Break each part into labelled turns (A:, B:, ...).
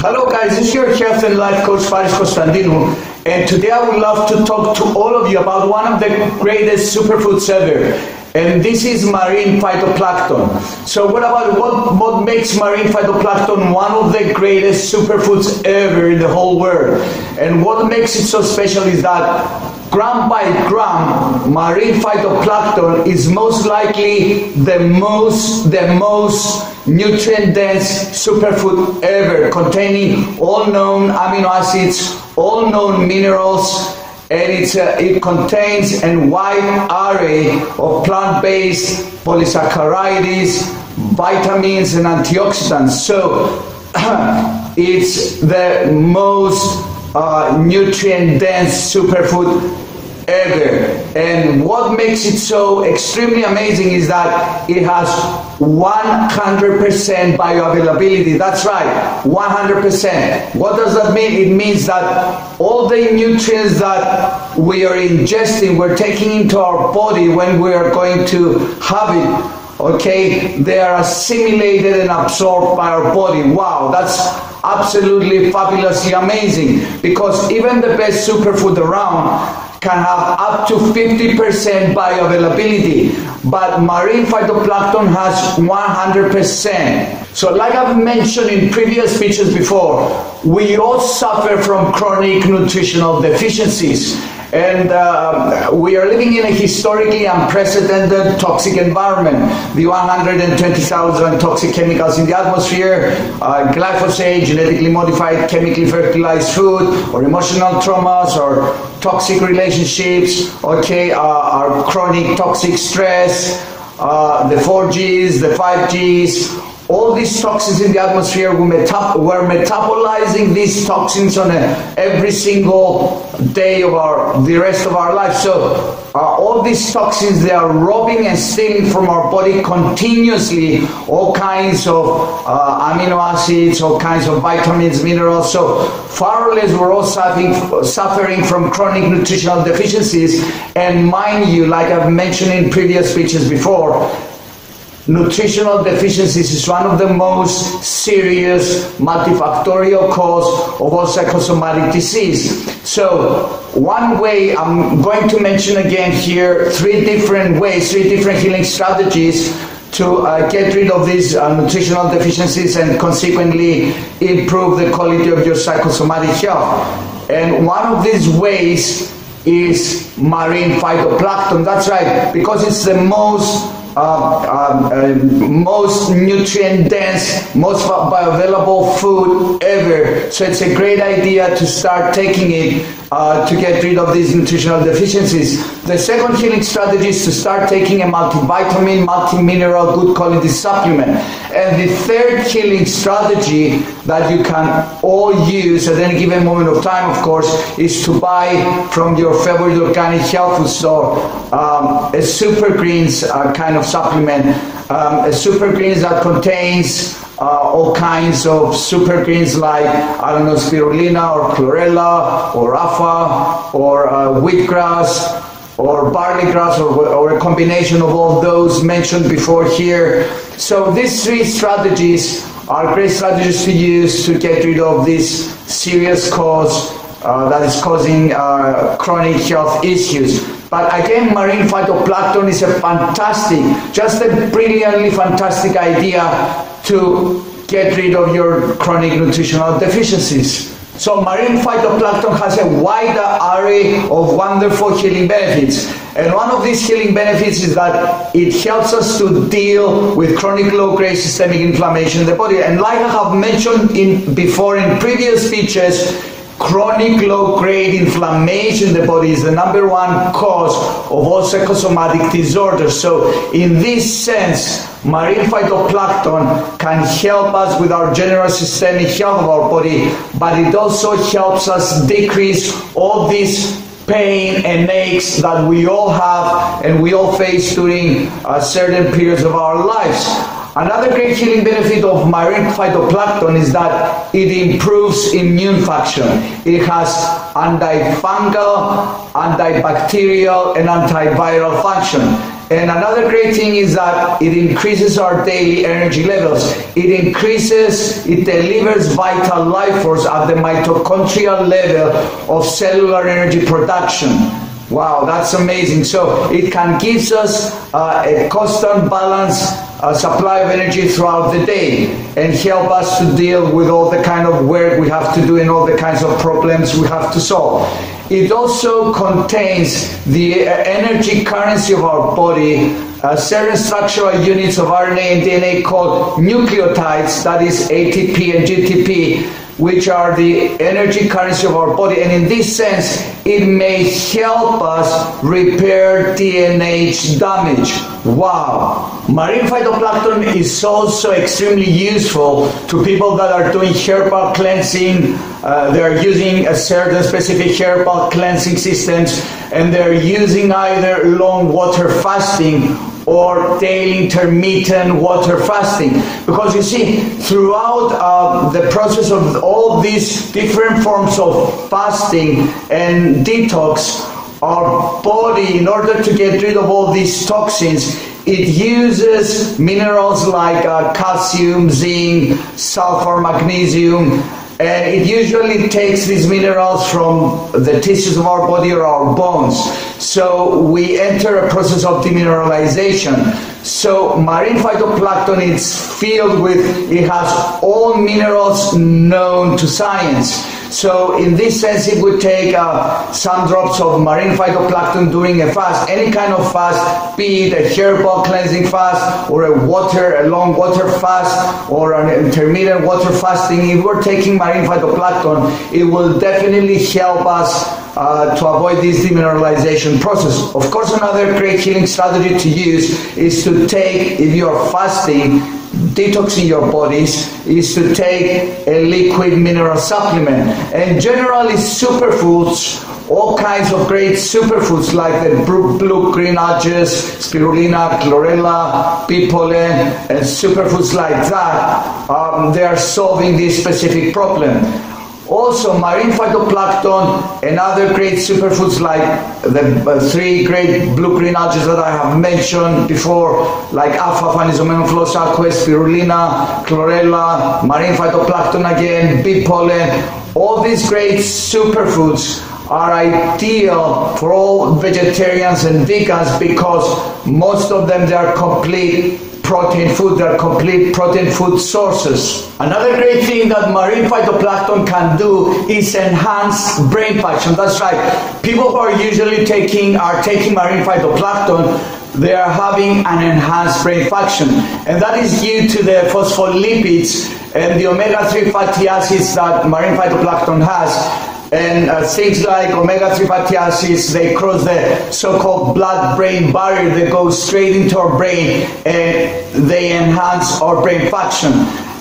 A: Hello guys, this is your health and life coach Faris Constantinou, and today I would love to talk to all of you about one of the greatest superfoods ever, and this is marine phytoplankton. So what makes marine phytoplankton one of the greatest superfoods ever in the whole world? And what makes it so special is that gram by gram, marine phytoplankton is most likely the most nutrient-dense superfood ever, containing all known amino acids, all known minerals, and it contains a wide array of plant-based polysaccharides, vitamins, and antioxidants. So it's the most nutrient-dense superfood ever. And what makes it so extremely amazing is that it has 100% bioavailability. That's right, 100%. What does that mean? It means that all the nutrients that we are ingesting, we're taking into our body when we are going to have it, okay, they are assimilated and absorbed by our body. Wow, that's absolutely fabulously amazing, because even the best superfood around can have up to 50% bioavailability, but marine phytoplankton has 100%. So like I've mentioned in previous speeches before, we all suffer from chronic nutritional deficiencies. And we are living in a historically unprecedented toxic environment. The 120,000 toxic chemicals in the atmosphere, glyphosate, genetically modified, chemically fertilized food, or emotional traumas, or toxic relationships, okay, our chronic toxic stress, the 4Gs, the 5Gs, all these toxins in the atmosphere, we're metabolizing these toxins on every single day of the rest of our life. So all these toxins, they are robbing and stealing from our body continuously all kinds of amino acids, all kinds of vitamins, minerals. So far or less, we're all suffering from chronic nutritional deficiencies. And mind you, like I've mentioned in previous speeches before, nutritional deficiencies is one of the most serious multifactorial cause of all psychosomatic disease. So one way, I'm going to mention again here three different healing strategies to get rid of these nutritional deficiencies and consequently improve the quality of your psychosomatic health. And one of these ways is marine phytoplankton. That's right, because it's the most nutrient dense, most bioavailable food ever. So it's a great idea to start taking it to get rid of these nutritional deficiencies. The second healing strategy is to start taking a multivitamin, multi-mineral, good quality supplement. And the third healing strategy that you can all use at any given moment of time, of course, is to buy from your favorite organic health food store a super greens kind of supplement. A super greens that contains all kinds of super greens like, I don't know, spirulina or chlorella or rapha or wheatgrass or barley grass, or a combination of all those mentioned before here. So these three strategies are great strategies to use to get rid of this serious cause that is causing chronic health issues. But again, marine phytoplankton is a fantastic, just a brilliantly fantastic idea to get rid of your chronic nutritional deficiencies. So marine phytoplankton has a wide array of wonderful healing benefits. And one of these healing benefits is that it helps us to deal with chronic low-grade systemic inflammation in the body. And like I have mentioned before in previous speeches, chronic low-grade inflammation in the body is the #1 cause of all psychosomatic disorders. So in this sense, marine phytoplankton can help us with our general systemic health of our body, but it also helps us decrease all this pain and aches that we all have and we all face during certain periods of our lives. Another great healing benefit of marine phytoplankton is that it improves immune function. It has antifungal, antibacterial, and antiviral function. And another great thing is that it increases our daily energy levels. It delivers vital life force at the mitochondrial level of cellular energy production. Wow, that's amazing. So it can give us a constant balance supply of energy throughout the day and help us to deal with all the kind of work we have to do and all the kinds of problems we have to solve. It also contains the energy currency of our body, certain structural units of RNA and DNA called nucleotides, that is ATP and GTP, which are the energy currency of our body. And in this sense, it may help us repair DNA damage. Wow! Marine phytoplankton is also extremely useful to people that are doing herbal cleansing. They're using a certain specific herbal cleansing systems, and they're using either long water fasting or daily intermittent water fasting. Because you see, throughout the process of all these different forms of fasting and detox, our body, in order to get rid of all these toxins, it uses minerals like calcium, zinc, sulfur, magnesium, and it usually takes these minerals from the tissues of our body or our bones. So we enter a process of demineralization. So marine phytoplankton is filled with, it has all minerals known to science. So in this sense, it would take some drops of marine phytoplankton during a fast, any kind of fast, be it a herbal cleansing fast or a long water fast or an intermittent water fasting. If we're taking marine phytoplankton, it will definitely help us to avoid this demineralization process. Of course, another great healing strategy to use is to take, if you're fasting, detoxing your bodies, is to take a liquid mineral supplement. And generally superfoods, all kinds of great superfoods like the blue green algae, spirulina, chlorella, pea pollen, and superfoods like that, they are solving this specific problem. Also, marine phytoplankton and other great superfoods like the three great blue-green algae that I have mentioned before, like alpha phanizomenophyllus aqueous, spirulina, chlorella, marine phytoplankton again, bee pollen. All these great superfoods are ideal for all vegetarians and vegans because most of them, they are complete protein food, they are complete protein food sources. Another great thing that marine phytoplankton can do is enhance brain function. That's right. People who are usually taking marine phytoplankton, they are having an enhanced brain function, and that is due to the phospholipids and the omega-3 fatty acids that marine phytoplankton has. And things like omega-3 fatty acids, they cross the so-called blood-brain barrier. They go straight into our brain and they enhance our brain function.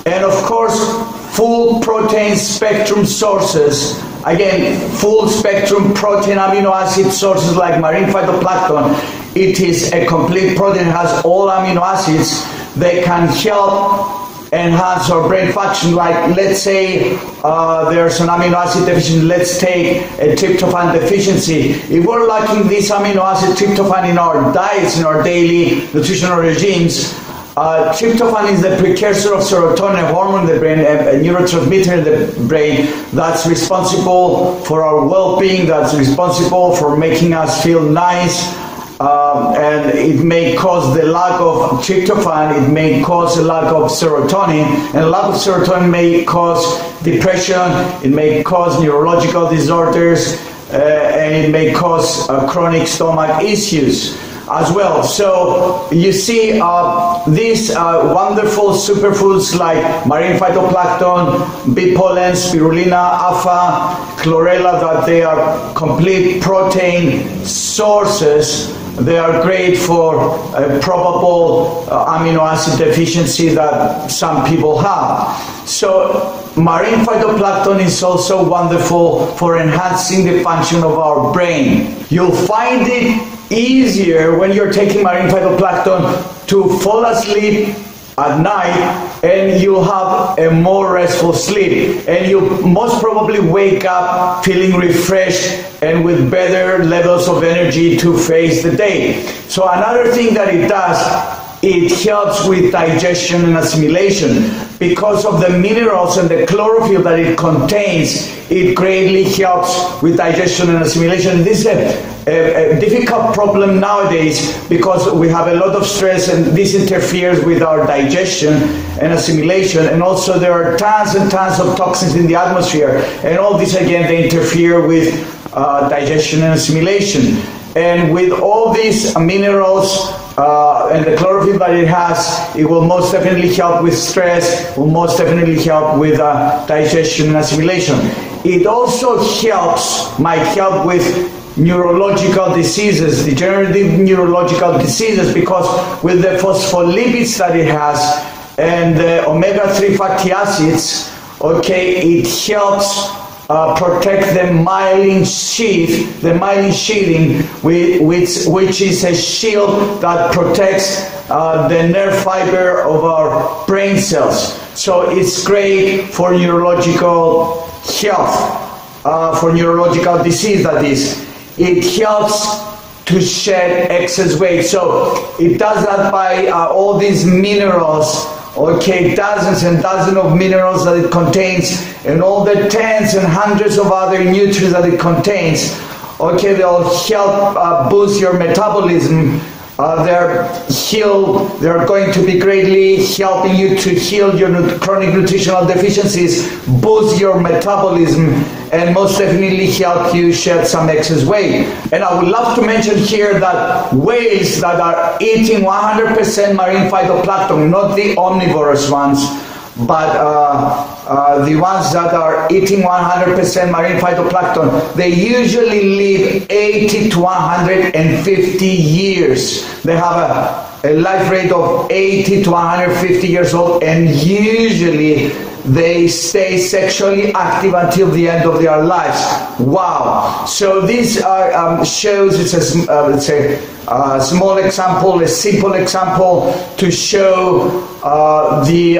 A: And of course, full protein spectrum sources, again, full spectrum protein amino acid sources like marine phytoplankton. It is a complete protein, it has all amino acids. They can help enhance our brain function. Like, let's say there's an amino acid deficiency, let's take a tryptophan deficiency. If we're lacking this amino acid tryptophan in our diets, in our daily nutritional regimes, tryptophan is the precursor of serotonin, a hormone in the brain, a neurotransmitter in the brain that's responsible for our well-being, that's responsible for making us feel nice. And it may cause the lack of tryptophan, it may cause a lack of serotonin, and a lack of serotonin may cause depression, it may cause neurological disorders, and it may cause chronic stomach issues as well. So you see these wonderful superfoods like marine phytoplankton, bee pollen, spirulina, alpha, chlorella, that they are complete protein sources. They are great for a probable amino acid deficiency that some people have. So marine phytoplankton is also wonderful for enhancing the function of our brain. You'll find it easier when you're taking marine phytoplankton to fall asleep at night, and you have a more restful sleep, and you most probably wake up feeling refreshed and with better levels of energy to face the day. So another thing that it does, it helps with digestion and assimilation. Because of the minerals and the chlorophyll that it contains, it greatly helps with digestion and assimilation. This is a difficult problem nowadays because we have a lot of stress, and this interferes with our digestion and assimilation. And also there are tons and tons of toxins in the atmosphere, and all this again, they interfere with digestion and assimilation. And with all these minerals and the chlorophyll that it has, it will most definitely help with stress, will most definitely help with digestion and assimilation. It also might help with neurological diseases, degenerative neurological diseases, because with the phospholipids that it has and the omega-3 fatty acids, okay, it helps protect the myelin sheath, the myelin sheathing, which is a shield that protects the nerve fiber of our brain cells. So it's great for neurological health, for neurological disease, that is. It helps to shed excess weight. So it does that by all these minerals, okay, dozens and dozens of minerals that it contains, and all the tens and hundreds of other nutrients that it contains. Okay, they'll help boost your metabolism. They're going to be greatly helping you to heal your chronic nutritional deficiencies, boost your metabolism, and most definitely help you shed some excess weight. And I would love to mention here that whales that are eating 100% marine phytoplankton, not the omnivorous ones, but the ones that are eating 100% marine phytoplankton, they usually live 80 to 150 years. They have a life rate of 80 to 150 years old, and usually they stay sexually active until the end of their lives. Wow! So this shows, it's a small example, a simple example to show the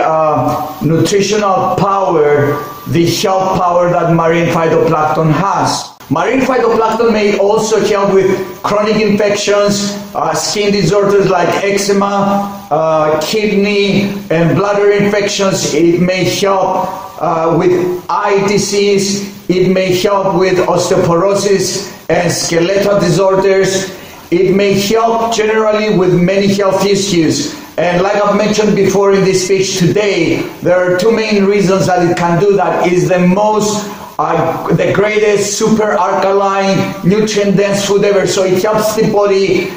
A: nutritional power, the health power that marine phytoplankton has. Marine phytoplankton may also help with chronic infections, skin disorders like eczema, kidney and bladder infections. It may help with eye disease. It may help with osteoporosis and skeletal disorders. It may help generally with many health issues. And like I've mentioned before in this speech today, there are two main reasons that it can do that. Is the greatest super alkaline, nutrient-dense food ever. So it helps the body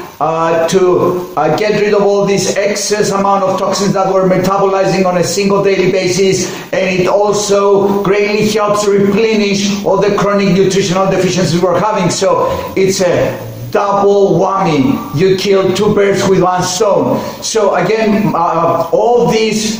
A: to get rid of all this excess amount of toxins that we're metabolizing on a single daily basis, and it also greatly helps replenish all the chronic nutritional deficiencies we're having. So it's a double whammy. You kill two birds with one stone. So again, all these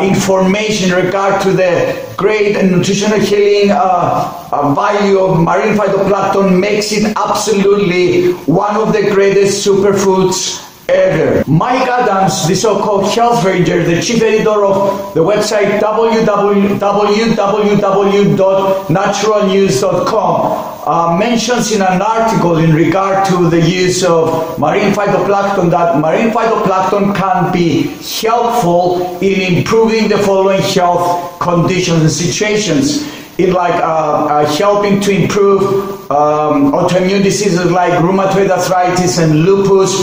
A: information in regard to the great and nutritional healing value of marine phytoplankton makes it absolutely one of the greatest superfoods ever. Mike Adams, the so-called health ranger, the chief editor of the website www.naturalnews.com, mentions in an article in regard to the use of marine phytoplankton that marine phytoplankton can be helpful in improving the following health conditions and situations. In helping to improve autoimmune diseases like rheumatoid arthritis and lupus,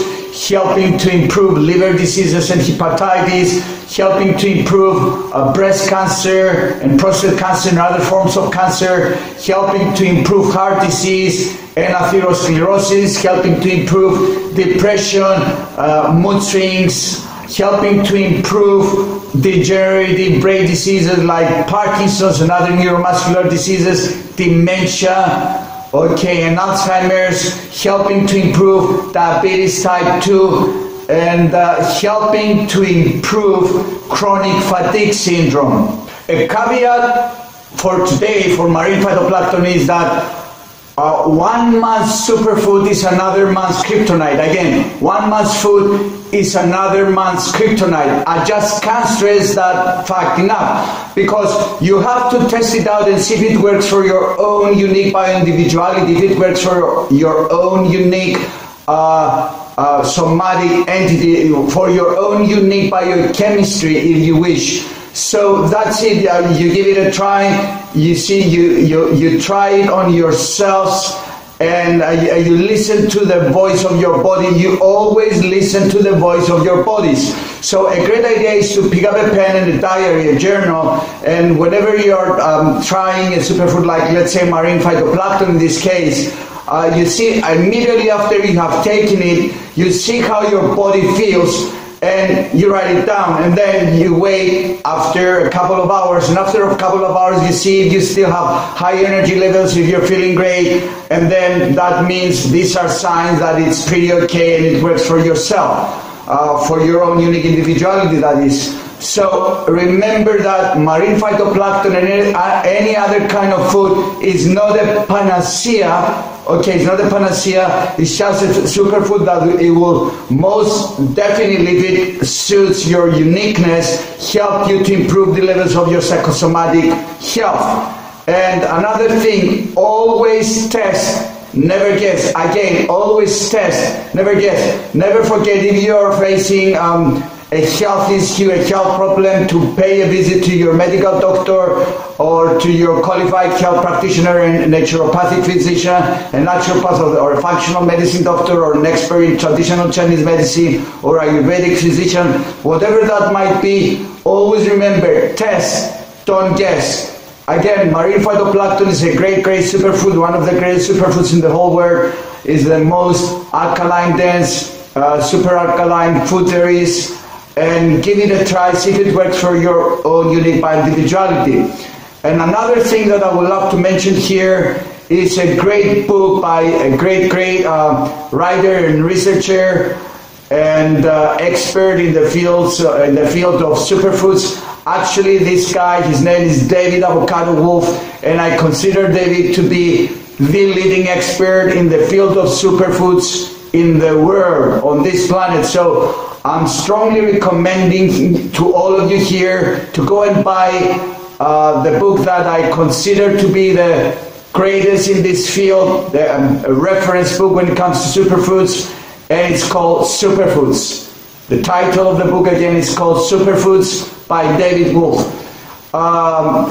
A: helping to improve liver diseases and hepatitis, helping to improve breast cancer and prostate cancer and other forms of cancer, helping to improve heart disease and atherosclerosis, helping to improve depression, mood swings, helping to improve degenerative brain diseases like Parkinson's and other neuromuscular diseases, dementia, and Alzheimer's, helping to improve diabetes type 2, and helping to improve chronic fatigue syndrome. A caveat for today for marine phytoplankton is that 1 month's superfood is another month's kryptonite. Again, 1 month's food is another man's kryptonite. I just can't stress that fact enough, because you have to test it out and see if it works for your own unique bioindividuality, if it works for your own unique somatic entity, for your own unique biochemistry, if you wish. So that's it. You give it a try. You see, you try it on yourselves, and you listen to the voice of your body. You always listen to the voice of your bodies. So a great idea is to pick up a pen and a diary, a journal, and whenever you're trying a superfood, like let's say marine phytoplankton in this case, you see immediately after you have taken it, you see how your body feels, and you write it down, and then you wait after a couple of hours, and after a couple of hours you see if you still have high energy levels, if you're feeling great, and then that means these are signs that it's pretty okay and it works for yourself, for your own unique individuality, that is. So remember that marine phytoplankton and any other kind of food is not a panacea. Okay, it's not a panacea, it's just a superfood that it will most definitely, if it suits your uniqueness, help you to improve the levels of your psychosomatic health. And another thing, always test, never guess. Again, always test, never guess. Never forget, if you're facing a health issue, a health problem, to pay a visit to your medical doctor or to your qualified health practitioner and naturopathic physician, a naturopath or a functional medicine doctor, or an expert in traditional Chinese medicine, or Ayurvedic physician, whatever that might be. Always remember, test, don't guess. Again, marine phytoplankton is a great superfood, one of the greatest superfoods in the whole world. Is the most alkaline dense, super alkaline food there is. And give it a try, see if it works for your own unique individuality. And another thing that I would love to mention here is a great book by a great writer and researcher and expert in the field of superfoods. Actually, this guy, his name is David Avocado Wolf, and I consider David to be the leading expert in the field of superfoods in the world, on this planet. So I'm strongly recommending to all of you here to go and buy the book that I consider to be the greatest in this field, the reference book when it comes to superfoods, and it's called Superfoods. The title of the book again is called Superfoods by David Wolf.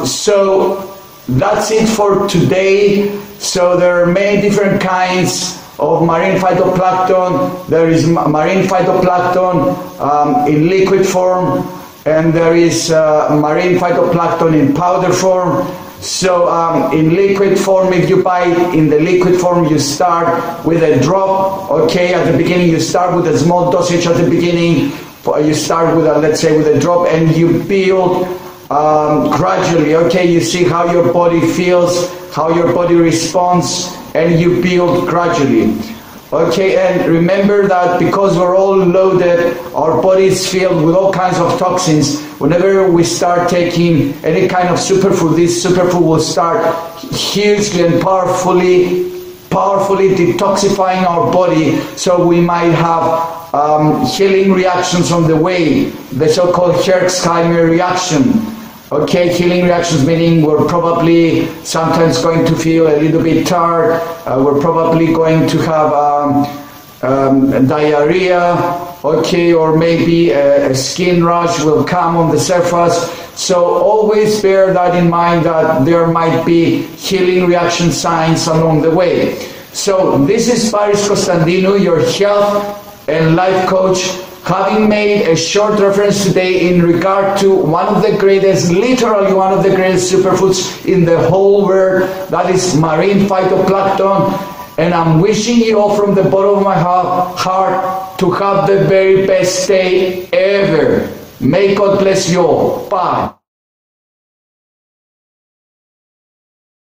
A: So that's it for today. So there are many different kinds of marine phytoplankton. There is marine phytoplankton in liquid form, and there is marine phytoplankton in powder form. So in liquid form, if you buy it in the liquid form, you start with a drop. Okay, at the beginning you start with a small dosage at the beginning. You start with let's say with a drop, and you build gradually. Okay, you see how your body feels, how your body responds, and you build gradually. Okay, and remember that because we're all loaded, our body is filled with all kinds of toxins. Whenever we start taking any kind of superfood, this superfood will start hugely and powerfully detoxifying our body, so we might have healing reactions on the way, the so-called Herxheimer reaction. Okay, healing reactions meaning we're probably sometimes going to feel a little bit tired, we're probably going to have diarrhea, okay, or maybe a skin rash will come on the surface. So always bear that in mind, that there might be healing reaction signs along the way. So this is Paris Constantinou, your health and life coach, having made a short reference today in regard to one of the greatest, literally one of the greatest superfoods in the whole world, that is marine phytoplankton. And I'm wishing you all from the bottom of my heart to have the very best day ever. May God bless you all. Bye.